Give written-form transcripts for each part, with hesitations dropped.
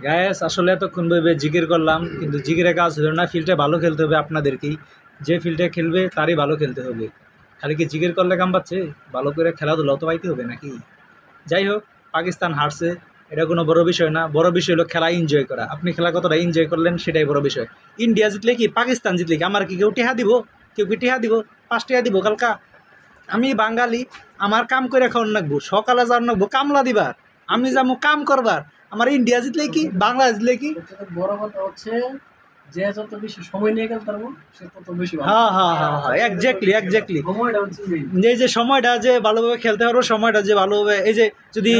Guys আসলে এতক্ষণ ভেবে জিগির করলাম, কিন্তু জিগিরে কাজ হলো না। ফিল্ডে ভালো খেলতে হবে আপনাদেরকেই। যে ফিল্ডে খেলবে তারই ভালো খেলতে হবে। খালি কি জিগির করলে কাম পাচ্ছে? ভালো করে খেলাধুলাও তো পাইতে হবে নাকি? যাই হোক, পাকিস্তান হারছে, এটা কোনো বড় বিষয় না। বড় বিষয় হলো খেলা এনজয় করা। আপনি খেলা কতটা এনজয় করলেন সেটাই বড় বিষয়। ইন্ডিয়া জিতলে কি, পাকিস্তান জিতলে কি, আমার কি কেউ টিহা দিব? কেউ কি টিহা দিব? 5 টাকা দিব কালকা? আমি বাঙালি, আমার কাম করে খাওয়ার নাকবো, সকালে যাওয়ার নাকবো কামলা দিবার, আমি যাবো কাম করবার। আমার ইন্ডিয়া জিতলে কি, বাংলাদেশ জিতলে কি? সবথেকে বড় কথা হচ্ছে যে যত বেশি সময় নিয়ে খেলতে পারবো সে তত বেশি ভালো। হ্যাঁ হ্যাঁ হ্যাঁ হ্যাঁ, এক্স্যাক্টলি এক্স্যাক্টলি। সময়টা হচ্ছে main। এই যে সময়টা যে ভালোভাবে খেলতে পারবো, সময়টা যে ভালোভাবে, এই যে যদি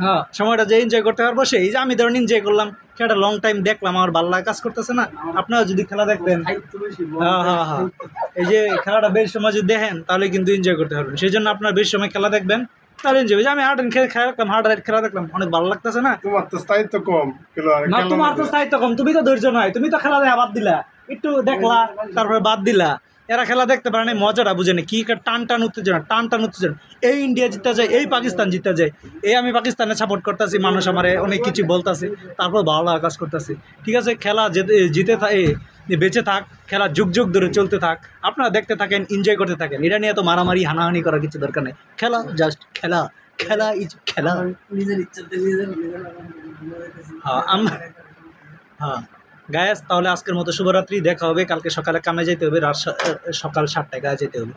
হ্যাঁ সময়টা যে এনজয় করতে পারবো, সেই যে আমি ধরুন এনজয় করলাম, খেলাটা লং টাইম দেখলাম, আমার ভালো লাগা কাজ করতেছে না। আপনারা যদি খেলা দেখতেন, স্থায়িত্ব বেশি, হ্যাঁ হ্যাঁ হ্যাঁ, এই যে খেলাটা বেশ সময় যদি দেখেন তাহলে কিন্তু এনজয় করতে পারবেন। সেই জন্য আপনার বেশ সময় খেলা দেখবেন, তাহলে এনজয় হবে। যে আমি হার্ড খেলা দেখলাম, হার্ড খেলা দেখলাম, অনেক ভালো লাগতেছে না? তোমার তো স্থায়িত্ব কম না, তোমার তো চাইতো কম, তুমি তো ধৈর্য নয়, তুমি তো খেলা দেখা বাদ দিলা, একটু দেখলা তারপরে বাদ দিলা। এরা খেলা দেখতে পারে না, মজাটা বুঝে না, কি টান টান উত্তেজনা, টান টান উত্তেজনা। এই ইন্ডিয়া জিততে যায়, এই পাকিস্তান জিততে যায়, এই আমি পাকিস্তানে সাপোর্ট করতেছি, মানুষ আমার অনেক কিছু বলতেছে, তারপর ভালো লাগা কাজ করতেছে। ঠিক আছে, খেলা জিতে বেঁচে থাক, খেলা যুগ যুগ ধরে চলতে থাক, আপনারা দেখতে থাকেন, এনজয় করতে থাকেন। এটা নিয়ে তো মারামারি হানাহানি করার কিছু দরকার নেই। খেলা জাস্ট খেলা, খেলা ইজ খেলা। নিজের ইচ্ছাতে নিজের হ্যাঁ হ্যাঁ গায়েস, তাহলে আজকের মতো শুভরাত্রি। দেখা হবে কালকে সকালে কামে যেতে হবে, রাত সকাল 7টায় গায়ে যেতে হবে।